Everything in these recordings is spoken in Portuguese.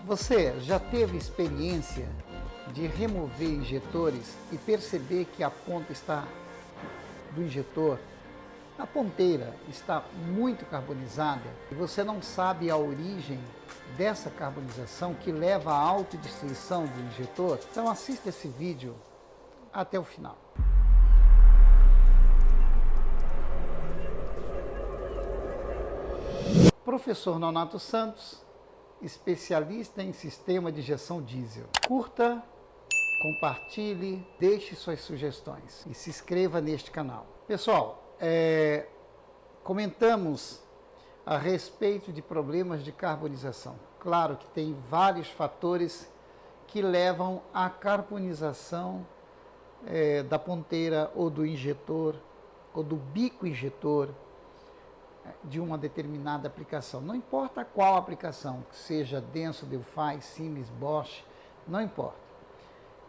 Você já teve experiência de remover injetores e perceber que a ponta do injetor, a ponteira está muito carbonizada e você não sabe a origem dessa carbonização que leva à autodestruição do injetor? Então assista esse vídeo até o final. Professor Nonato Santos, especialista em sistema de injeção diesel. Curta, compartilhe, deixe suas sugestões e se inscreva neste canal. Pessoal, comentamos a respeito de problemas de carbonização. Claro que tem vários fatores que levam à carbonização da ponteira ou do injetor ou do bico injetor de uma determinada aplicação. Não importa qual aplicação, seja Denso, Delphi, Siemens, Bosch, não importa.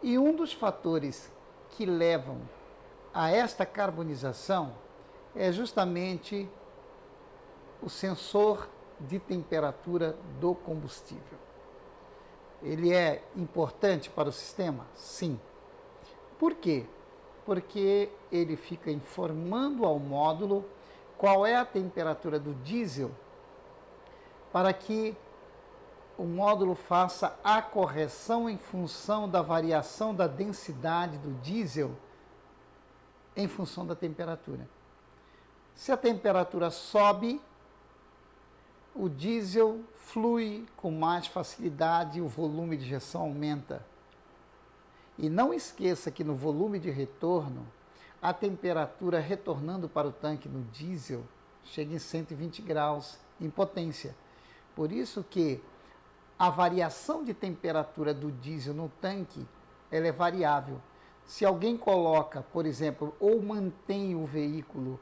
E um dos fatores que levam a esta carbonização é justamente o sensor de temperatura do combustível. Ele é importante para o sistema? Sim. Por quê? Porque ele fica informando ao módulo qual é a temperatura do diesel para que o módulo faça a correção em função da variação da densidade do diesel em função da temperatura. Se a temperatura sobe, o diesel flui com mais facilidade e o volume de injeção aumenta. E não esqueça que no volume de retorno, a temperatura retornando para o tanque no diesel chega em 120 graus em potência. Por isso que a variação de temperatura do diesel no tanque ela é variável. Se alguém coloca, por exemplo, ou mantém o veículo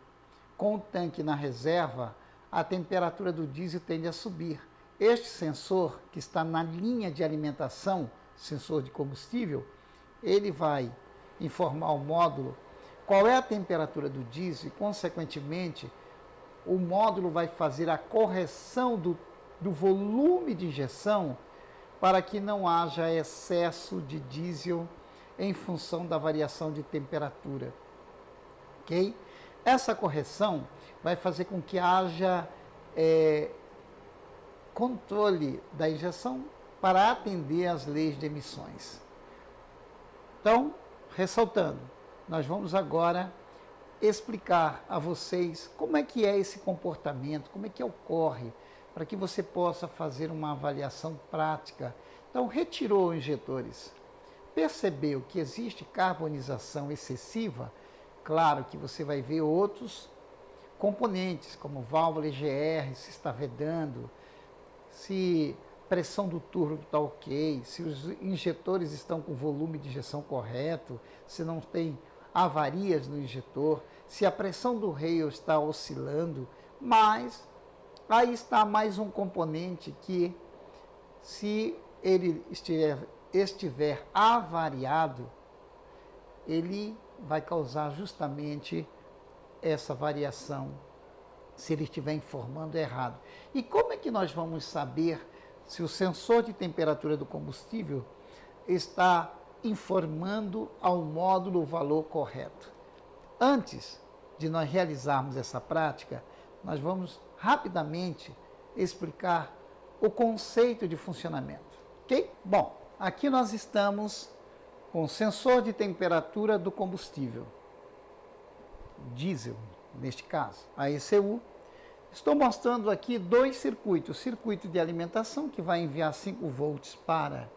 com o tanque na reserva, a temperatura do diesel tende a subir. Este sensor, que está na linha de alimentação, sensor de combustível, ele vai informar o módulo qual é a temperatura do diesel e, consequentemente, o módulo vai fazer a correção do volume de injeção para que não haja excesso de diesel em função da variação de temperatura. Ok? Essa correção vai fazer com que haja controle da injeção para atender às leis de emissões. Então, ressaltando, nós vamos agora explicar a vocês como é que é esse comportamento, como é que ocorre, para que você possa fazer uma avaliação prática. Então, retirou injetores, percebeu que existe carbonização excessiva, claro que você vai ver outros componentes, como válvula EGR, se está vedando, se pressão do turbo está ok, se os injetores estão com volume de injeção correto, se não tem avarias no injetor, se a pressão do rail está oscilando, mas aí está mais um componente que, se ele estiver avariado, ele vai causar justamente essa variação, se ele estiver informando errado. E como é que nós vamos saber se o sensor de temperatura do combustível está informando ao módulo o valor correto? Antes de nós realizarmos essa prática, nós vamos rapidamente explicar o conceito de funcionamento, ok? Bom, aqui nós estamos com o sensor de temperatura do combustível, diesel, neste caso, a ECU. Estou mostrando aqui dois circuitos, o circuito de alimentação, que vai enviar 5 volts para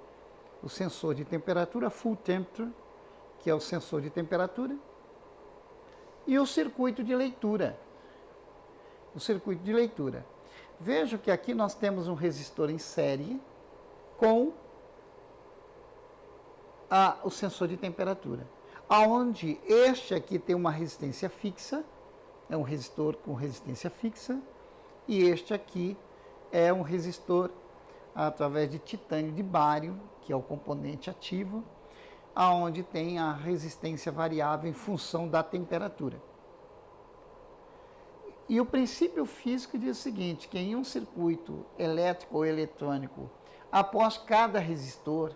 o sensor de temperatura, full temperature, que é o sensor de temperatura, e o circuito de leitura. O circuito de leitura. Vejo que aqui nós temos um resistor em série com o sensor de temperatura, aonde este aqui tem uma resistência fixa, é um resistor com resistência fixa, e este aqui é um resistor através de titânio de bário, que é o componente ativo, aonde tem a resistência variável em função da temperatura. E o princípio físico diz o seguinte, que em um circuito elétrico ou eletrônico após cada resistor,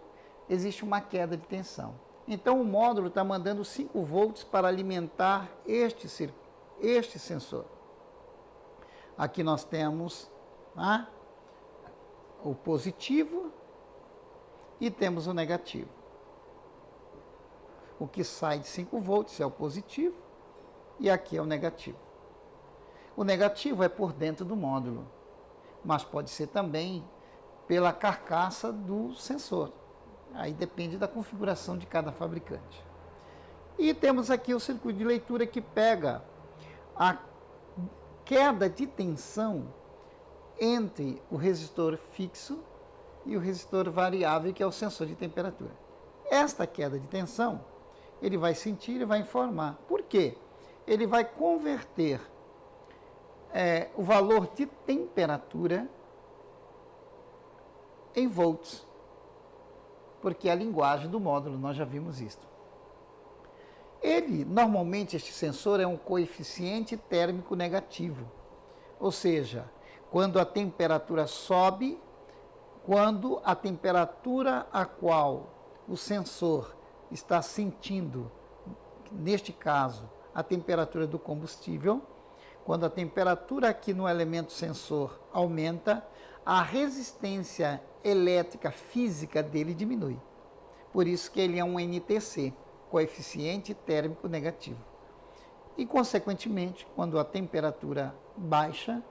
existe uma queda de tensão. Então, o módulo está mandando 5 volts para alimentar este sensor. Aqui nós temos o positivo e temos o negativo. O que sai de 5 volts é o positivo e aqui é o negativo. O negativo é por dentro do módulo, mas pode ser também pela carcaça do sensor. Aí depende da configuração de cada fabricante. E temos aqui o circuito de leitura que pega a queda de tensão entre o resistor fixo e o resistor variável, que é o sensor de temperatura. Esta queda de tensão, ele vai sentir e vai informar. Por quê? Ele vai converter o valor de temperatura em volts, porque é a linguagem do módulo, nós já vimos isso. Normalmente, este sensor é um coeficiente térmico negativo, ou seja, quando a temperatura sobe, quando a temperatura a qual o sensor está sentindo, neste caso, a temperatura do combustível, quando a temperatura aqui no elemento sensor aumenta, a resistência elétrica física dele diminui. Por isso que ele é um NTC, coeficiente térmico negativo. E, consequentemente, quando a temperatura baixa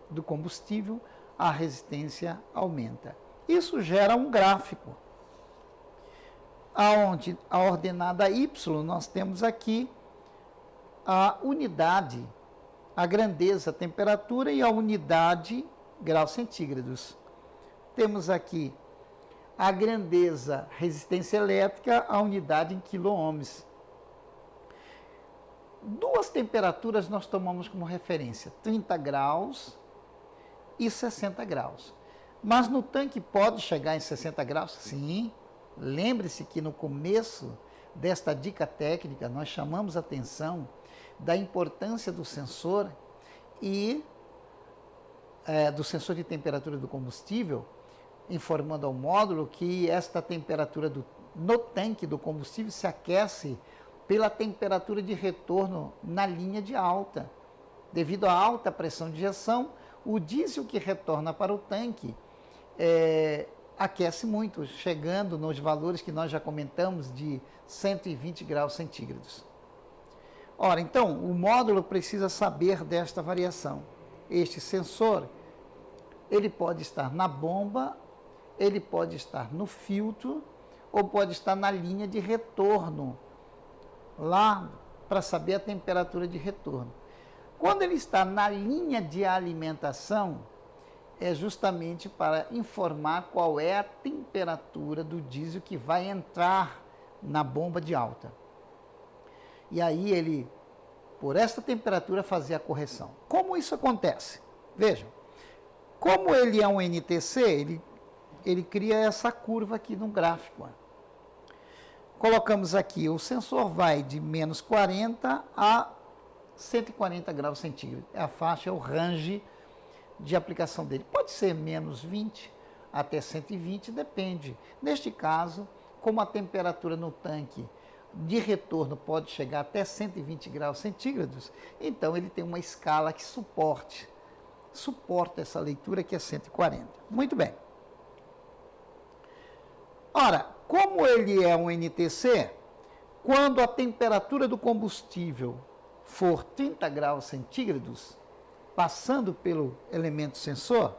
do combustível, a resistência aumenta. Isso gera um gráfico, aonde a ordenada Y, nós temos aqui a unidade, a grandeza, a temperatura, e a unidade, graus centígrados. Temos aqui a grandeza, resistência elétrica, a unidade em quiloohms. Duas temperaturas nós tomamos como referência, 30 graus e 60 graus. Mas no tanque pode chegar em 60 graus? Sim. Lembre-se que no começo desta dica técnica nós chamamos a atenção da importância do sensor e do sensor de temperatura do combustível, informando ao módulo que esta temperatura no tanque do combustível se aquece pela temperatura de retorno na linha de alta. Devido à alta pressão de injeção, o diesel que retorna para o tanque aquece muito, chegando nos valores que nós já comentamos de 120 graus centígrados. Ora, então, o módulo precisa saber desta variação. Este sensor, ele pode estar na bomba, ele pode estar no filtro, ou pode estar na linha de retorno, lá para saber a temperatura de retorno. Quando ele está na linha de alimentação, é justamente para informar qual é a temperatura do diesel que vai entrar na bomba de alta. E aí ele, por esta temperatura, fazer a correção. Como isso acontece? Vejam, como ele é um NTC, ele cria essa curva aqui no gráfico. Colocamos aqui, o sensor vai de menos 40 a 140 graus centígrados. É a faixa, é o range de aplicação dele. Pode ser menos 20 até 120, depende. Neste caso, como a temperatura no tanque de retorno pode chegar até 120 graus centígrados, então ele tem uma escala que suporta essa leitura, que é 140. Muito bem. Ora, como ele é um NTC, quando a temperatura do combustível for 30 graus centígrados, passando pelo elemento sensor,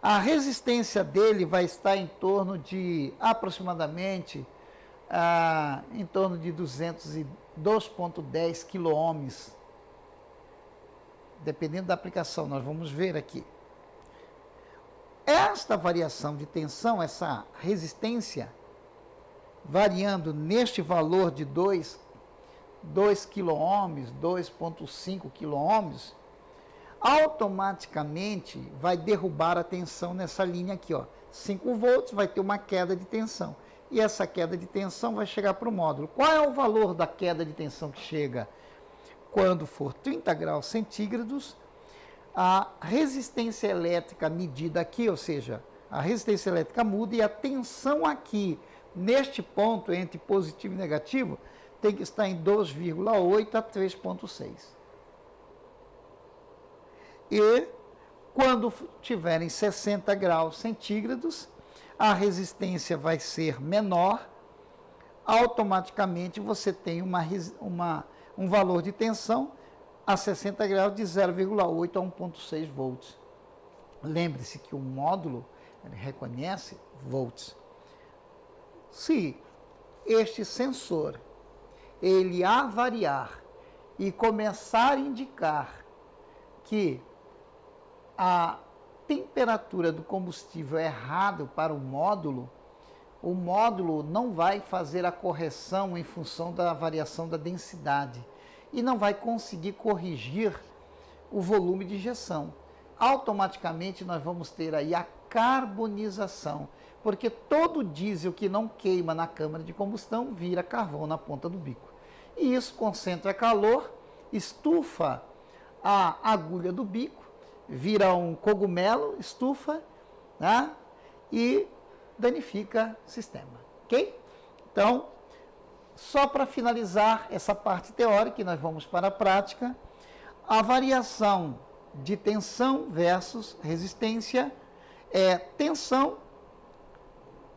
a resistência dele vai estar em torno de aproximadamente em torno de 202,10 quiloohms, dependendo da aplicação, nós vamos ver aqui. Esta variação de tensão, essa resistência, variando neste valor de 2 quiloohms, 2,5 quiloohms, automaticamente vai derrubar a tensão nessa linha aqui, ó. 5 volts vai ter uma queda de tensão. E essa queda de tensão vai chegar para o módulo. Qual é o valor da queda de tensão que chega? Quando for 30 graus centígrados, a resistência elétrica medida aqui, ou seja, a resistência elétrica muda e a tensão aqui, neste ponto, entre positivo e negativo, tem que estar em 2,8 a 3,6. E quando tiverem 60 graus centígrados, a resistência vai ser menor, automaticamente você tem um valor de tensão a 60 graus de 0,8 a 1,6 volts. Lembre-se que o módulo ele reconhece volts. Se este sensor ele avariar e começar a indicar que a temperatura do combustível é errado para o módulo não vai fazer a correção em função da variação da densidade e não vai conseguir corrigir o volume de injeção. Automaticamente nós vamos ter aí a carbonização, porque todo diesel que não queima na câmara de combustão vira carvão na ponta do bico. E isso concentra calor, estufa a agulha do bico, vira um cogumelo, estufa, né? E danifica o sistema, ok? Então, só para finalizar essa parte teórica, nós vamos para a prática, a variação de tensão versus resistência é tensão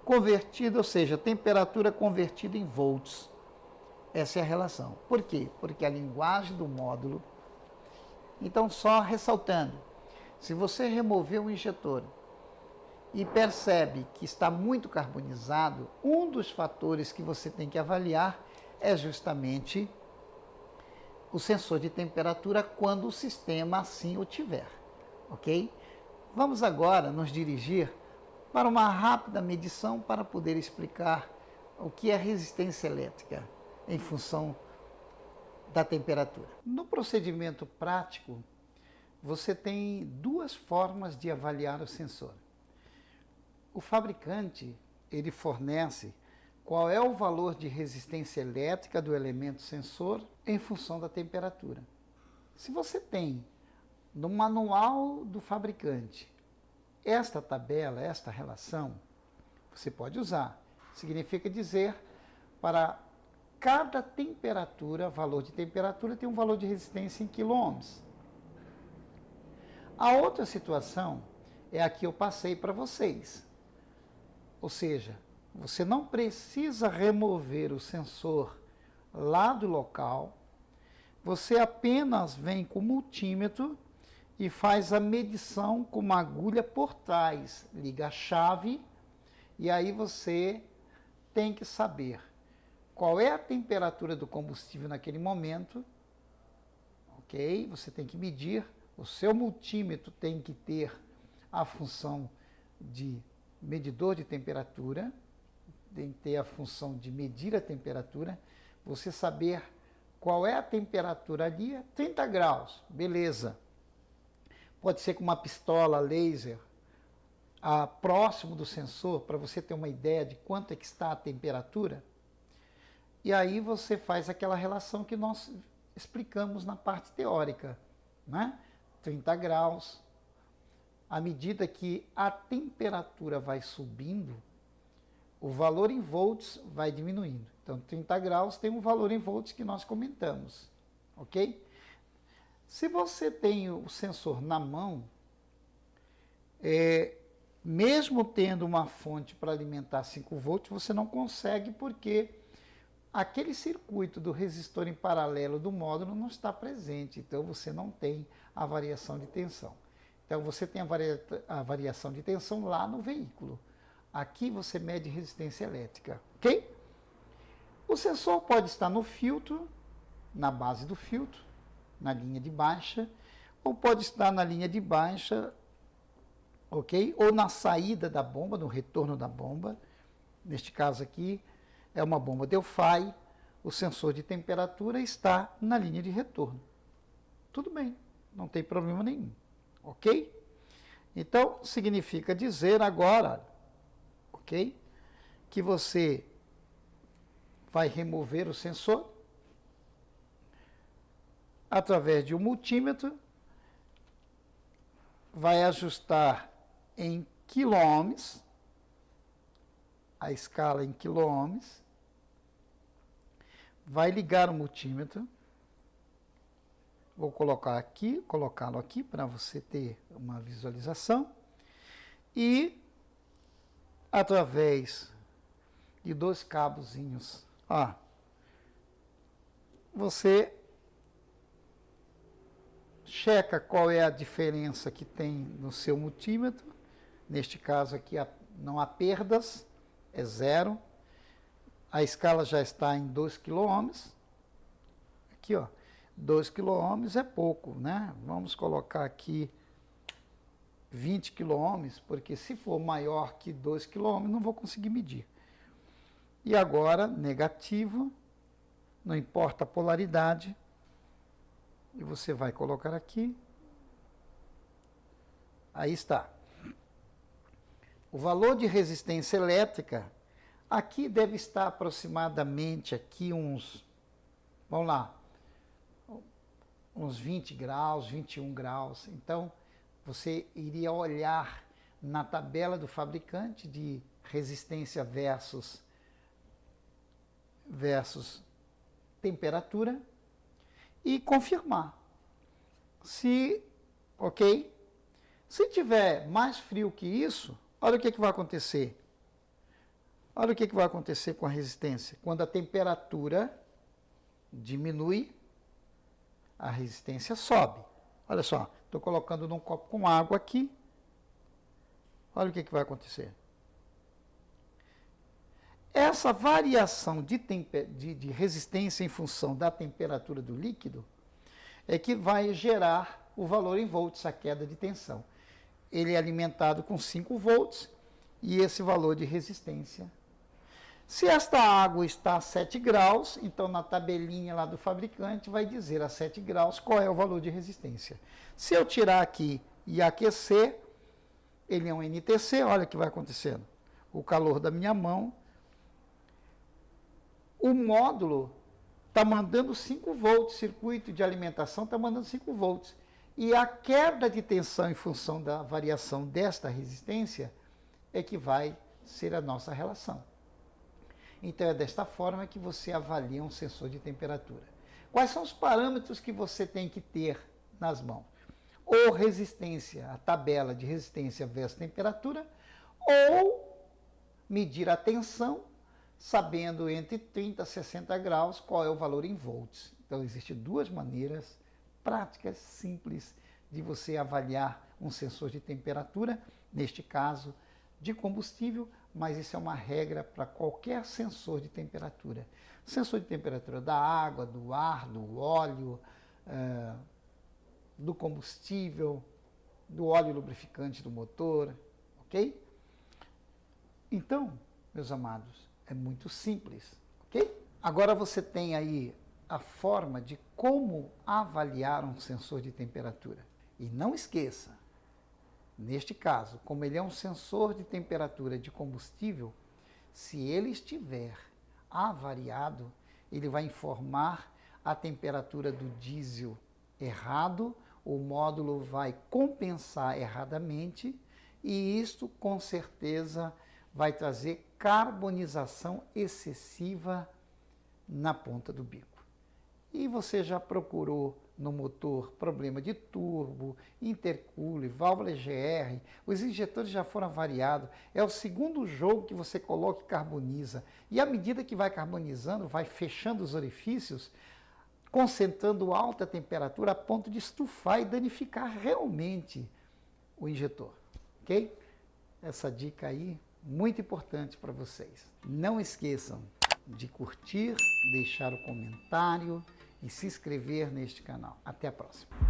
convertida, ou seja, temperatura convertida em volts. Essa é a relação. Por quê? Porque a linguagem do módulo... Então, só ressaltando, se você remover um injetor e percebe que está muito carbonizado, um dos fatores que você tem que avaliar é justamente o sensor de temperatura quando o sistema assim o tiver, ok? Vamos agora nos dirigir para uma rápida medição para poder explicar o que é resistência elétrica em função da temperatura. No procedimento prático, você tem duas formas de avaliar o sensor. O fabricante, ele fornece qual é o valor de resistência elétrica do elemento sensor em função da temperatura. Se você tem no manual do fabricante esta tabela, esta relação, você pode usar. Significa dizer para cada temperatura, valor de temperatura tem um valor de resistência em quiloohms. A outra situação é a que eu passei para vocês. Ou seja, você não precisa remover o sensor lá do local, você apenas vem com o multímetro e faz a medição com uma agulha por trás, liga a chave e aí você tem que saber qual é a temperatura do combustível naquele momento, ok? Você tem que medir, o seu multímetro tem que ter a função de medidor de temperatura, tem que ter a função de medir a temperatura, você saber qual é a temperatura ali, é 30 graus, beleza. Pode ser com uma pistola laser próximo do sensor, para você ter uma ideia de quanto é que está a temperatura. E aí você faz aquela relação que nós explicamos na parte teórica, né? 30 graus. À medida que a temperatura vai subindo, o valor em volts vai diminuindo. Então, 30 graus tem um valor em volts que nós comentamos, ok? Se você tem o sensor na mão, mesmo tendo uma fonte para alimentar 5 volts, você não consegue porque aquele circuito do resistor em paralelo do módulo não está presente, então você não tem a variação de tensão. Então você tem a variação de tensão lá no veículo. Aqui você mede resistência elétrica, ok? O sensor pode estar no filtro, na base do filtro, na linha de baixa, ou pode estar na linha de baixa, ok? Ou na saída da bomba, no retorno da bomba. Neste caso aqui, é uma bomba Delphi, o sensor de temperatura está na linha de retorno. Tudo bem, não tem problema nenhum, ok? Então, significa dizer agora, ok? Que você vai remover o sensor através de um multímetro, vai ajustar em quiloohms, a escala em quiloohms, vai ligar o multímetro. Vou colocá-lo aqui para você ter uma visualização. E através de 2 cabozinhos, você checa qual é a diferença que tem no seu multímetro. Neste caso aqui não há perdas, é 0. A escala já está em 2 quiloohms. Aqui, 2 quiloohms é pouco, né? Vamos colocar aqui 20 quiloohms, porque se for maior que 2 quiloohms, não vou conseguir medir. E agora, negativo, não importa a polaridade, e você vai colocar aqui. Aí está. O valor de resistência elétrica, aqui deve estar aproximadamente aqui vamos lá, uns 20 graus, 21 graus. Então, você iria olhar na tabela do fabricante de resistência versus temperatura e confirmar. Ok? Se tiver mais frio que isso, olha o que vai acontecer. Olha o que vai acontecer com a resistência. Quando a temperatura diminui, a resistência sobe. Olha só, estou colocando num copo com água aqui. Olha o que vai acontecer. Essa variação de resistência em função da temperatura do líquido é que vai gerar o valor em volts, a queda de tensão. Ele é alimentado com 5 volts e esse valor de resistência. Se esta água está a 7 graus, então na tabelinha lá do fabricante vai dizer a 7 graus qual é o valor de resistência. Se eu tirar aqui e aquecer, ele é um NTC, olha o que vai acontecendo. O calor da minha mão, o módulo está mandando 5 volts, circuito de alimentação está mandando 5 volts. E a queda de tensão em função da variação desta resistência é que vai ser a nossa relação. Então, é desta forma que você avalia um sensor de temperatura. Quais são os parâmetros que você tem que ter nas mãos? Ou resistência, a tabela de resistência versus temperatura, ou medir a tensão, sabendo entre 30 a 60 graus qual é o valor em volts. Então, existem 2 maneiras práticas, simples, de você avaliar um sensor de temperatura, neste caso, de combustível, mas isso é uma regra para qualquer sensor de temperatura. Sensor de temperatura da água, do ar, do óleo, do combustível, do óleo lubrificante do motor, ok? Então, meus amados, é muito simples, ok? Agora você tem aí a forma de como avaliar um sensor de temperatura. E não esqueça, neste caso, como ele é um sensor de temperatura de combustível, se ele estiver avariado, ele vai informar a temperatura do diesel errado, o módulo vai compensar erradamente e isto, com certeza, vai trazer carbonização excessiva na ponta do bico. E você já procurou no motor problema de turbo, intercooler, válvula EGR, os injetores já foram avariados, é o segundo jogo que você coloca e carboniza. E à medida que vai carbonizando, vai fechando os orifícios, concentrando alta temperatura a ponto de estufar e danificar realmente o injetor, ok? Essa dica aí, muito importante para vocês. Não esqueçam de curtir, deixar o comentário e se inscrever neste canal. Até a próxima.